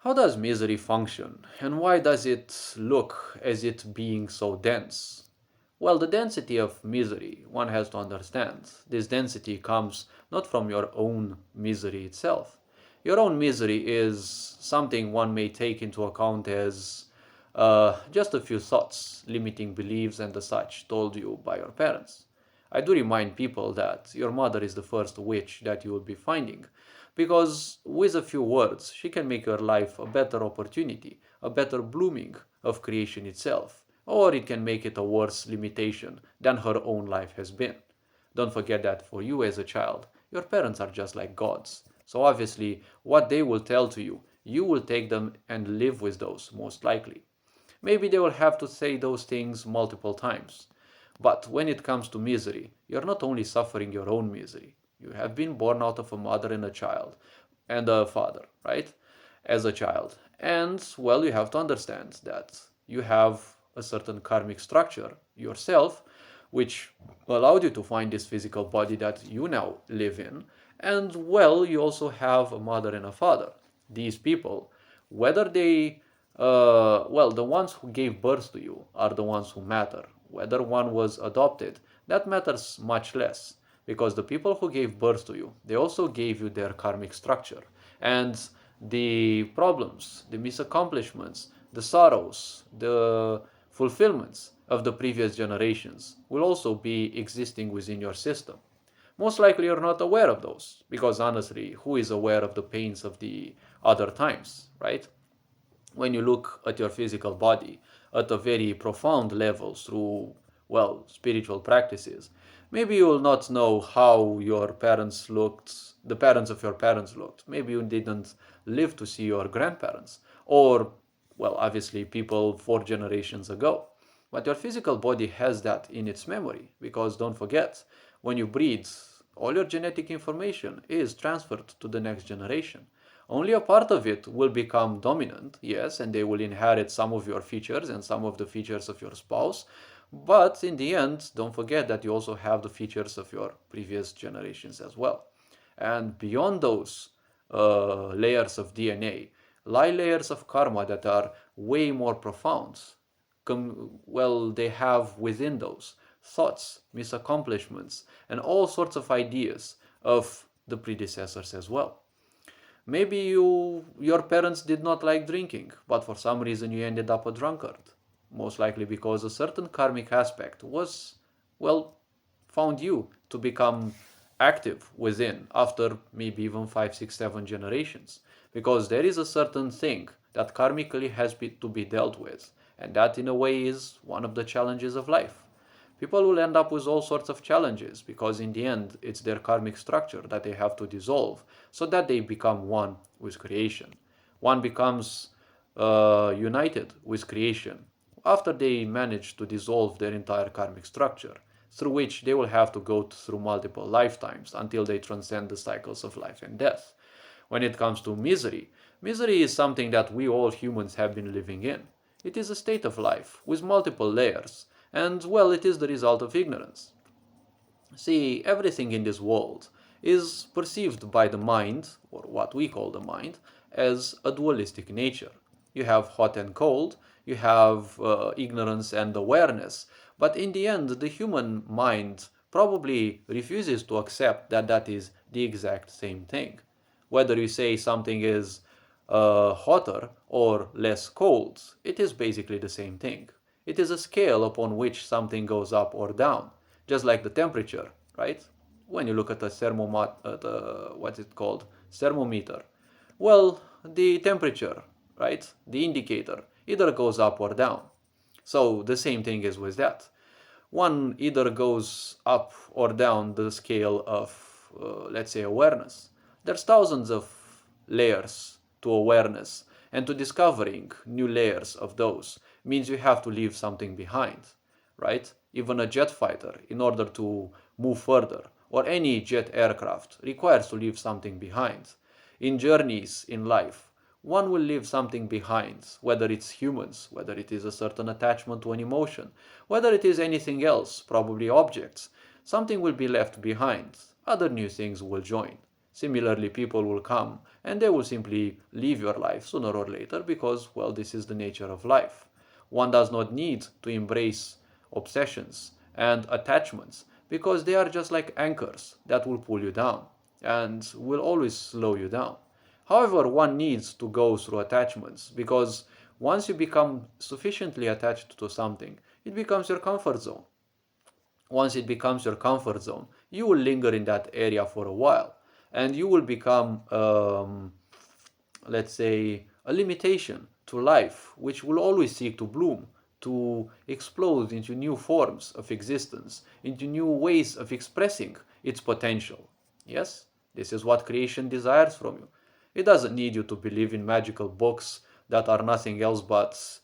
How does misery function, and why does it look as it being so dense? Well, the density of misery, one has to understand. This density comes not from your own misery itself. Your own misery is something one may take into account as just a few thoughts, limiting beliefs, and the such told you by your parents. I do remind people that your mother is the first witch that you will be finding, because with a few words, she can make your life a better opportunity, a better blooming of creation itself, or it can make it a worse limitation than her own life has been. Don't forget that for you as a child, your parents are just like gods. So obviously, what they will tell to you, you will take them and live with those, most likely. Maybe they will have to say those things multiple times. But when it comes to misery, you're not only suffering your own misery. You have been born out of a mother and a child, and a father, right? As a child. And, well, you have to understand that you have a certain karmic structure yourself, which allowed you to find this physical body that you now live in. And, well, you also have a mother and a father. These people, whether they the ones who gave birth to you are the ones who matter. Whether one was adopted, that matters much less. Because the people who gave birth to you, they also gave you their karmic structure. And the problems, the misaccomplishments, the sorrows, the fulfillments of the previous generations will also be existing within your system. Most likely you're not aware of those, because honestly, who is aware of the pains of the other times, right? When you look at your physical body at a very profound level through, well, spiritual practices, maybe you will not know how your parents looked, the parents of your parents looked. Maybe you didn't live to see your grandparents, or, well, obviously, people 4 generations ago. But your physical body has that in its memory, because don't forget, when you breathe, all your genetic information is transferred to the next generation. Only a part of it will become dominant, yes, and they will inherit some of your features and some of the features of your spouse. But in the end, don't forget that you also have the features of your previous generations as well. And beyond those layers of DNA lie layers of karma that are way more profound. Well, they have within those thoughts, misaccomplishments, and all sorts of ideas of the predecessors as well. Maybe your parents did not like drinking, but for some reason you ended up a drunkard. Most likely because a certain karmic aspect was, well, found you to become active within after maybe even 5, 6, 7 generations. Because there is a certain thing that karmically to be dealt with, and that in a way is one of the challenges of life. People will end up with all sorts of challenges because in the end it's their karmic structure that they have to dissolve so that they become one with creation. One becomes united with creation after they manage to dissolve their entire karmic structure, through which they will have to go through multiple lifetimes until they transcend the cycles of life and death. When it comes to misery, misery is something that we all humans have been living in. It is a state of life with multiple layers, and well, it is the result of ignorance. See, everything in this world is perceived by the mind, or what we call the mind, as a dualistic nature. You have hot and cold, you have ignorance and awareness, but in the end, the human mind probably refuses to accept that that is the exact same thing. Whether you say something is hotter or less cold, it is basically the same thing. It is a scale upon which something goes up or down, just like the temperature, right? When you look at a what's it called, thermometer, well, the temperature, right, the indicator, either goes up or down. So the same thing is with that. One either goes up or down the scale of, let's say, awareness. There's thousands of layers to awareness, and to discovering new layers of those means you have to leave something behind, right? Even a jet fighter, in order to move further, or any jet aircraft, requires to leave something behind. In journeys in life, one will leave something behind, whether it's humans, whether it is a certain attachment to an emotion, whether it is anything else, probably objects. Something will be left behind, other new things will join. Similarly, people will come and they will simply leave your life sooner or later because, well, this is the nature of life. One does not need to embrace obsessions and attachments because they are just like anchors that will pull you down and will always slow you down. However, one needs to go through attachments because once you become sufficiently attached to something, it becomes your comfort zone. Once it becomes your comfort zone, you will linger in that area for a while and you will become, let's say, a limitation to life, which will always seek to bloom, to explode into new forms of existence, into new ways of expressing its potential. Yes, this is what creation desires from you. It doesn't need you to believe in magical books that are nothing else but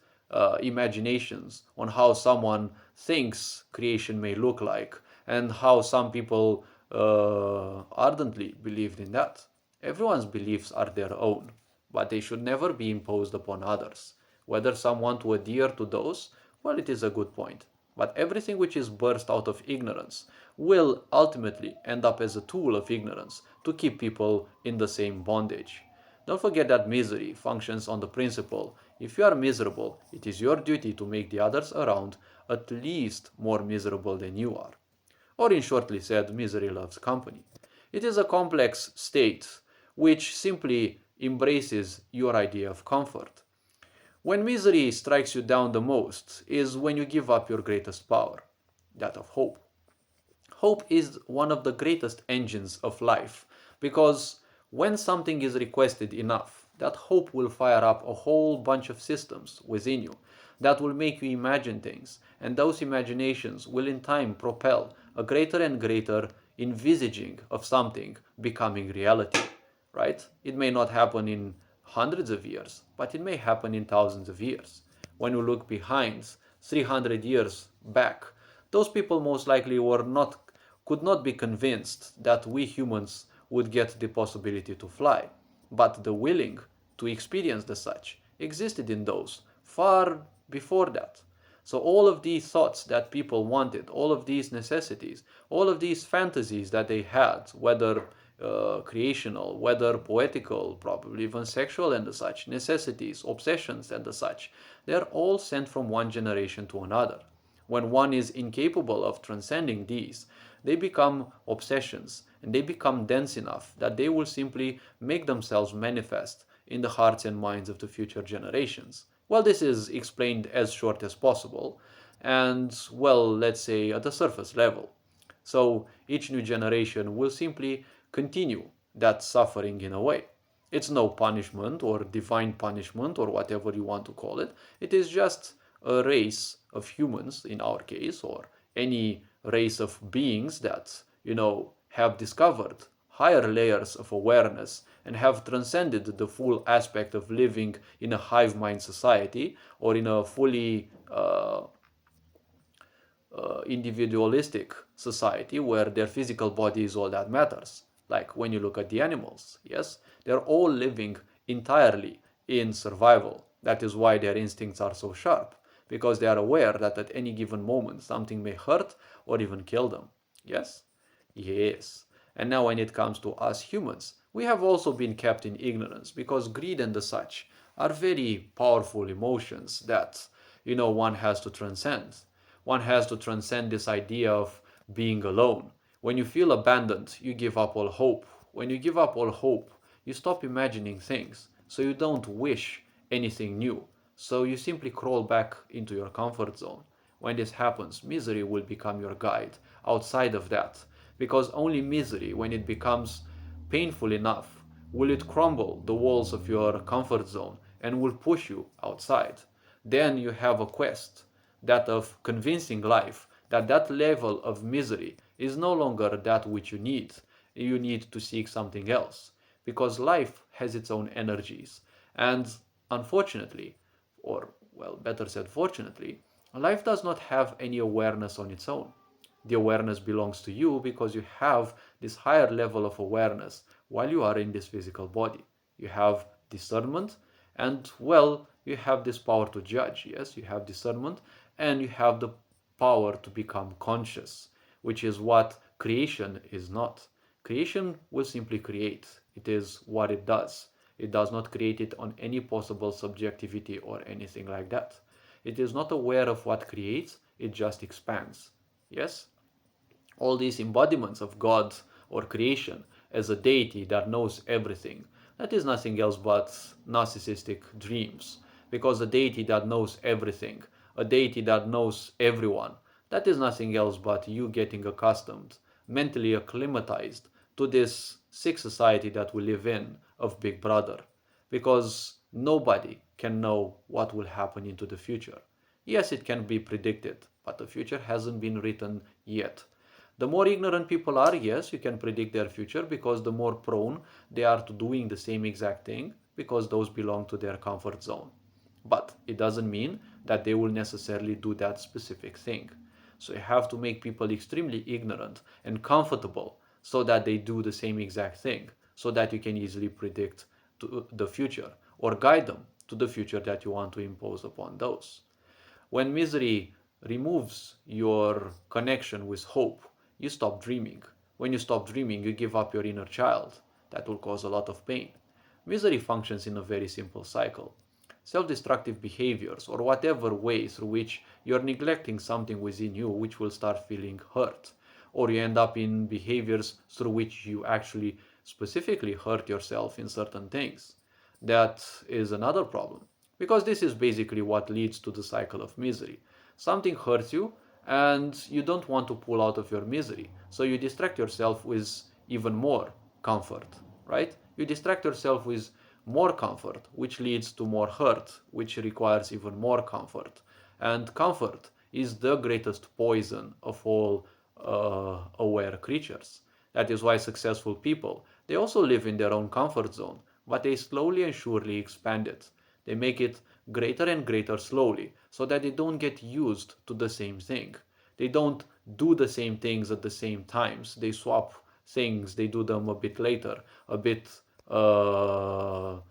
imaginations on how someone thinks creation may look like and how some people ardently believed in that. Everyone's beliefs are their own, but they should never be imposed upon others. Whether some want to adhere to those, well, it is a good point. But everything which is birthed out of ignorance will ultimately end up as a tool of ignorance to keep people in the same bondage. Don't forget that misery functions on the principle if you are miserable, it is your duty to make the others around at least more miserable than you are. Or, in shortly said, misery loves company. It is a complex state which simply embraces your idea of comfort. When misery strikes you down the most is when you give up your greatest power, that of hope. Hope is one of the greatest engines of life because when something is requested enough, that hope will fire up a whole bunch of systems within you that will make you imagine things, and those imaginations will in time propel a greater and greater envisaging of something becoming reality, right? It may not happen in hundreds of years, but it may happen in thousands of years. When you look behind 300 years back, those people most likely could not be convinced that we humans would get the possibility to fly, but the willing to experience the such existed in those far before that. So all of these thoughts that people wanted, all of these necessities, all of these fantasies that they had, whether creational, whether poetical, probably even sexual and the such, necessities, obsessions and the such, they're all sent from one generation to another. When one is incapable of transcending these, they become obsessions and they become dense enough that they will simply make themselves manifest in the hearts and minds of the future generations. Well, this is explained as short as possible and, well, let's say at the surface level. So each new generation will simply continue that suffering in a way. It's no punishment or divine punishment or whatever you want to call it. It is just a race of humans in our case, or any race of beings that, have discovered higher layers of awareness and have transcended the full aspect of living in a hive mind society or in a fully individualistic society where their physical body is all that matters. Like when you look at the animals, yes, they're all living entirely in survival. That is why their instincts are so sharp, because they are aware that at any given moment something may hurt or even kill them. Yes? Yes. And now, when it comes to us humans, we have also been kept in ignorance because greed and the such are very powerful emotions that, one has to transcend. One has to transcend this idea of being alone. When you feel abandoned, you give up all hope. When you give up all hope, you stop imagining things. So you don't wish anything new. So you simply crawl back into your comfort zone. When this happens, misery will become your guide outside of that. Because only misery, when it becomes painful enough, will it crumble the walls of your comfort zone and will push you outside. Then you have a quest, that of convincing life that that level of misery is no longer that which you need. You need to seek something else because life has its own energies. And unfortunately, or well, better said, fortunately, life does not have any awareness on its own. The awareness belongs to you because you have this higher level of awareness while you are in this physical body. You have discernment, and well, you have this power to judge. Yes, you have discernment, and you have the power to become conscious, which is what creation is not. Creation will simply create. It is what it does. It does not create it on any possible subjectivity or anything like that. It is not aware of what creates, it just expands. Yes? All these embodiments of God or creation as a deity that knows everything, that is nothing else but narcissistic dreams. Because a deity that knows everything, a deity that knows everyone, that is nothing else but you getting accustomed, mentally acclimatized to this sick society that we live in of Big Brother. Because nobody can know what will happen into the future. Yes, it can be predicted, but the future hasn't been written yet. The more ignorant people are, yes, you can predict their future because the more prone they are to doing the same exact thing because those belong to their comfort zone. But it doesn't mean that they will necessarily do that specific thing. So you have to make people extremely ignorant and comfortable so that they do the same exact thing, so that you can easily predict the future or guide them to the future that you want to impose upon those. When misery removes your connection with hope, you stop dreaming. When you stop dreaming, you give up your inner child. That will cause a lot of pain. Misery functions in a very simple cycle. Self destructive behaviors, or whatever way through which you're neglecting something within you, which will start feeling hurt. Or you end up in behaviors through which you actually specifically hurt yourself in certain things. That is another problem. Because this is basically what leads to the cycle of misery. Something hurts you and you don't want to pull out of your misery. So you distract yourself with even more comfort, right? You distract yourself with more comfort, which leads to more hurt, which requires even more comfort. And comfort is the greatest poison of all aware creatures. That is why successful people, they also live in their own comfort zone, but they slowly and surely expand it. They make it greater and greater slowly so that they don't get used to the same thing. They don't do the same things at the same times. They swap things, they do them a bit later, a bit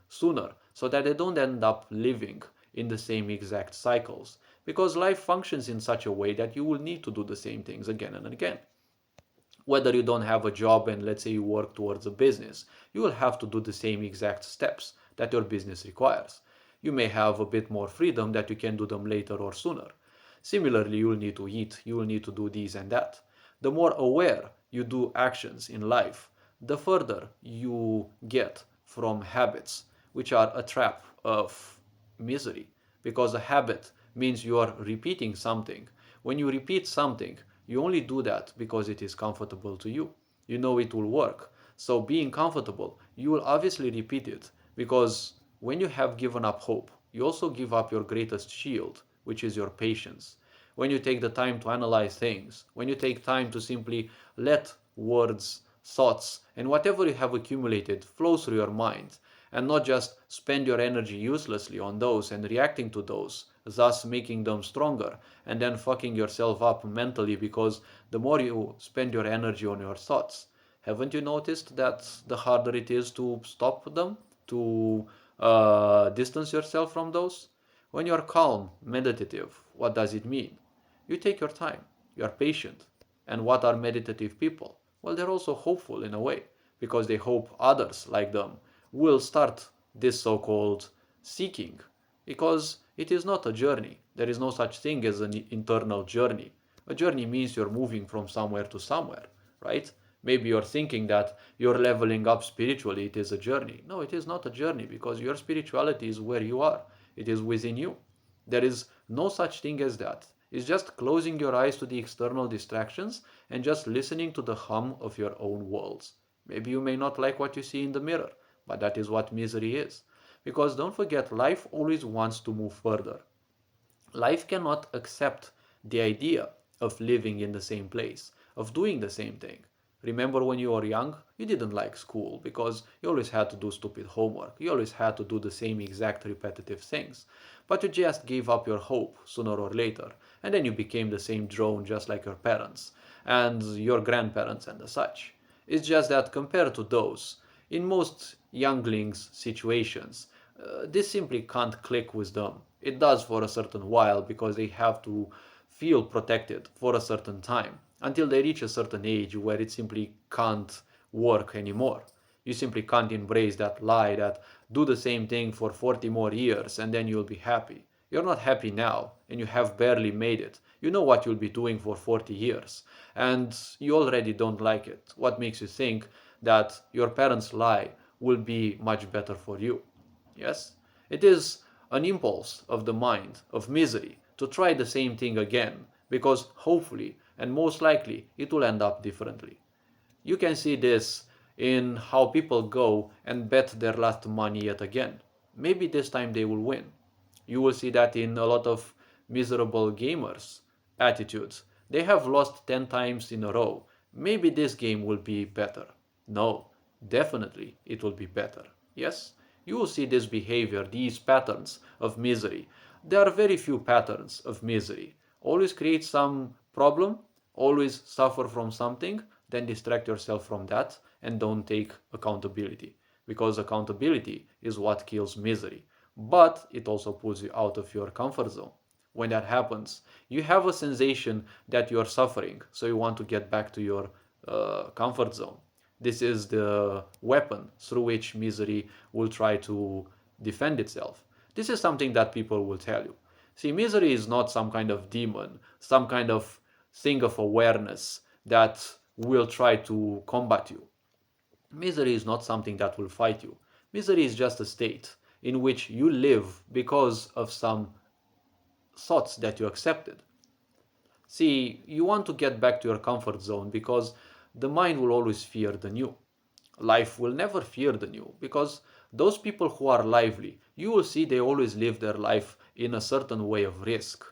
sooner, so that they don't end up living in the same exact cycles. Because life functions in such a way that you will need to do the same things again and again. Whether you don't have a job and let's say you work towards a business, you will have to do the same exact steps that your business requires. You may have a bit more freedom that you can do them later or sooner. Similarly, you will need to eat, you will need to do this and that. The more aware you do actions in life, the further you get from habits, which are a trap of misery. Because a habit means you are repeating something. When you repeat something, you only do that because it is comfortable to you. You know it will work. So, being comfortable, you will obviously repeat it because when you have given up hope, you also give up your greatest shield, which is your patience. When you take the time to analyze things, when you take time to simply let words, thoughts, and whatever you have accumulated flow through your mind, and not just spend your energy uselessly on those and reacting to those, thus making them stronger, and then fucking yourself up mentally because the more you spend your energy on your thoughts, haven't you noticed that the harder it is to stop them, to distance yourself from those? When you're calm, meditative, what does it mean? You take your time, you are patient. And what are meditative people? Well, they're also hopeful in a way, because they hope others like them will start this so called seeking, because it is not a journey. There is no such thing as an internal journey. A journey means you're moving from somewhere to somewhere, right? Maybe you're thinking that you're leveling up spiritually, it is a journey. No, it is not a journey because your spirituality is where you are, it is within you. There is no such thing as that. It's just closing your eyes to the external distractions and just listening to the hum of your own worlds. Maybe you may not like what you see in the mirror, but that is what misery is. Because don't forget, life always wants to move further. Life cannot accept the idea of living in the same place, of doing the same thing. Remember when you were young, you didn't like school because you always had to do stupid homework. You always had to do the same exact repetitive things. But you just gave up your hope sooner or later, and then you became the same drone just like your parents and your grandparents and the such. It's just that compared to those, in most younglings' situations, this simply can't click with them. It does for a certain while because they have to feel protected for a certain time until they reach a certain age where it simply can't work anymore. You simply can't embrace that lie that do the same thing for 40 more years and then you'll be happy. You're not happy now and you have barely made it. You know what you'll be doing for 40 years and you already don't like it. What makes you think that your parents' lie will be much better for you? Yes? It is an impulse of the mind, of misery, to try the same thing again because hopefully and most likely it will end up differently. You can see this in how people go and bet their last money yet again. Maybe this time they will win. You will see that in a lot of miserable gamers' attitudes. They have lost 10 times in a row. Maybe this game will be better. No, definitely it will be better. Yes? You will see this behavior, these patterns of misery. There are very few patterns of misery. Always create some problem, always suffer from something, then distract yourself from that and don't take accountability. Because accountability is what kills misery. But it also pulls you out of your comfort zone. When that happens, you have a sensation that you are suffering, so you want to get back to your comfort zone. This is the weapon through which misery will try to defend itself. This is something that people will tell you. See, misery is not some kind of demon, some kind of thing of awareness that will try to combat you. Misery is not something that will fight you. Misery is just a state in which you live because of some thoughts that you accepted. See, you want to get back to your comfort zone because the mind will always fear the new. Life will never fear the new because those people who are lively, you will see they always live their life in a certain way of risk.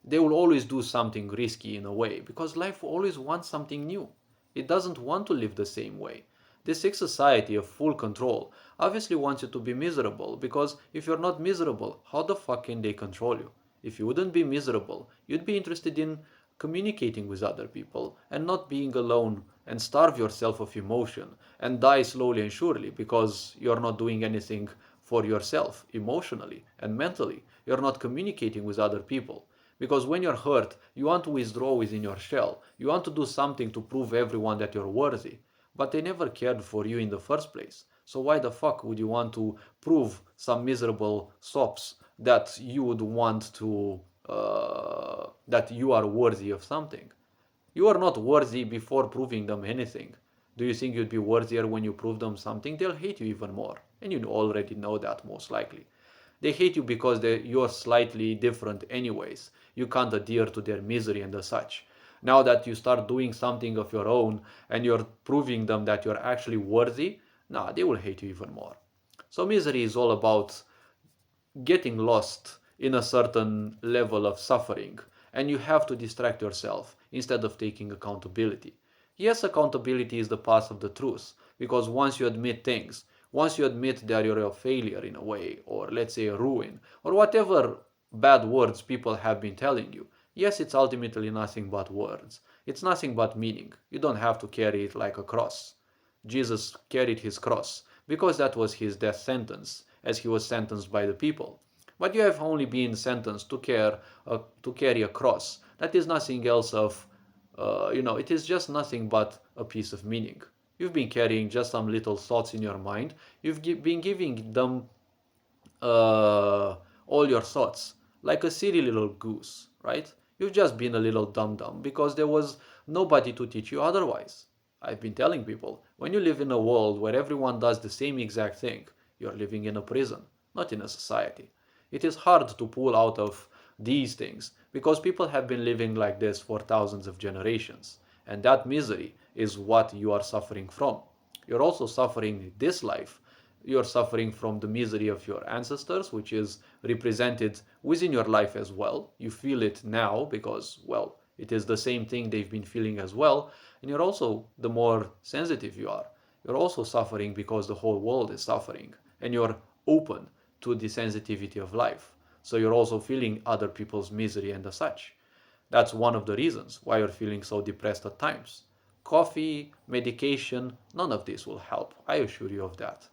They will always do something risky in a way because life always wants something new. It doesn't want to live the same way. This sick society of full control obviously wants you to be miserable because if you're not miserable, how the fuck can they control you? If you wouldn't be miserable, you'd be interested in communicating with other people and not being alone and starve yourself of emotion and die slowly and surely because you're not doing anything for yourself emotionally and mentally. You're not communicating with other people. Because when you're hurt, you want to withdraw within your shell. You want to do something to prove everyone that you're worthy. But they never cared for you in the first place. So why the fuck would you want to prove some miserable sops that you would want to that you are worthy of something? You are not worthy before proving them anything. Do you think you'd be worthier when you prove them something? They'll hate you even more. And you already know that most likely. They hate you because you're slightly different anyways. You can't adhere to their misery and as such. Now that you start doing something of your own and you're proving them that you're actually worthy, nah, they will hate you even more. So misery is all about getting lost in a certain level of suffering and you have to distract yourself instead of taking accountability. Yes, accountability is the path of the truth because once you admit things, once you admit that you're a failure in a way, or let's say a ruin, or whatever bad words people have been telling you, yes, it's ultimately nothing but words. It's nothing but meaning. You don't have to carry it like a cross. Jesus carried his cross because that was his death sentence, as he was sentenced by the people. But you have only been sentenced to carry a cross. That is nothing else of, it is just nothing but a piece of meaning. You've been carrying just some little thoughts in your mind. You've been giving them all your thoughts like a silly little goose, right? You've just been a little dum-dum because there was nobody to teach you otherwise. I've been telling people, when you live in a world where everyone does the same exact thing, you're living in a prison, not in a society. It is hard to pull out of these things because people have been living like this for thousands of generations. And that misery is what you are suffering from. You're also suffering this life. You're suffering from the misery of your ancestors, which is represented within your life as well. You feel it now because, well, it is the same thing they've been feeling as well. And you're also, the more sensitive you are, you're also suffering because the whole world is suffering. And you're open to the sensitivity of life. So you're also feeling other people's misery and as such. That's one of the reasons why you're feeling so depressed at times. Coffee, medication, none of this will help. I assure you of that.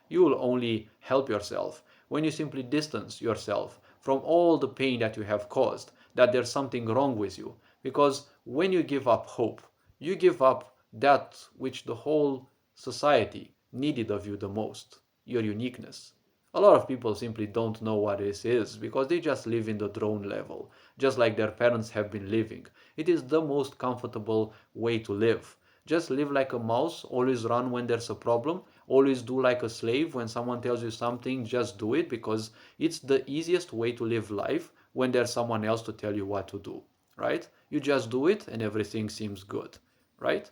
You will only help yourself when you simply distance yourself from all the pain that you have caused, that there's something wrong with you. Because when you give up hope, you give up that which the whole society needed of you the most? Your uniqueness. A lot of people simply don't know what this is because they just live in the drone level, just like their parents have been living. It is the most comfortable way to live. Just live like a mouse, always run when there's a problem, always do like a slave when someone tells you something, just do it because it's the easiest way to live life when there's someone else to tell you what to do, right? You just do it and everything seems good, right?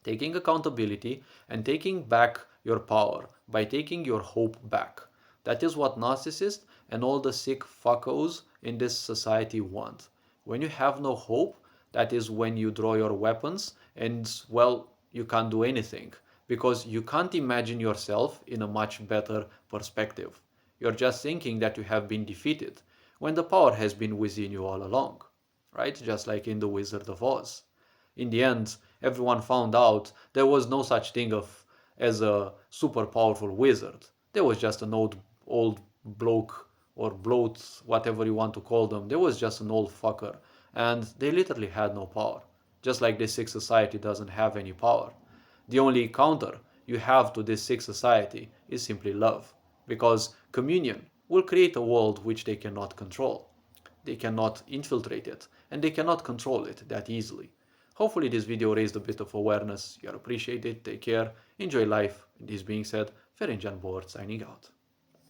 Taking accountability and taking back your power by taking your hope back. That is what narcissists and all the sick fuckos in this society want. When you have no hope, that is when you draw your weapons and, well, you can't do anything because you can't imagine yourself in a much better perspective. You're just thinking that you have been defeated when the power has been within you all along, right? Just like in The Wizard of Oz. In the end, everyone found out there was no such thing as a super powerful wizard. There was just an old bloke or bloat, whatever you want to call them. There was just an old fucker, and they literally had no power. Just like this sick society doesn't have any power. The only counter you have to this sick society is simply love, because communion will create a world which they cannot control. They cannot infiltrate it, and they cannot control it that easily. Hopefully this video raised a bit of awareness. You are appreciated. Take care. Enjoy life. This being said, Ferenc Jan Bort signing out.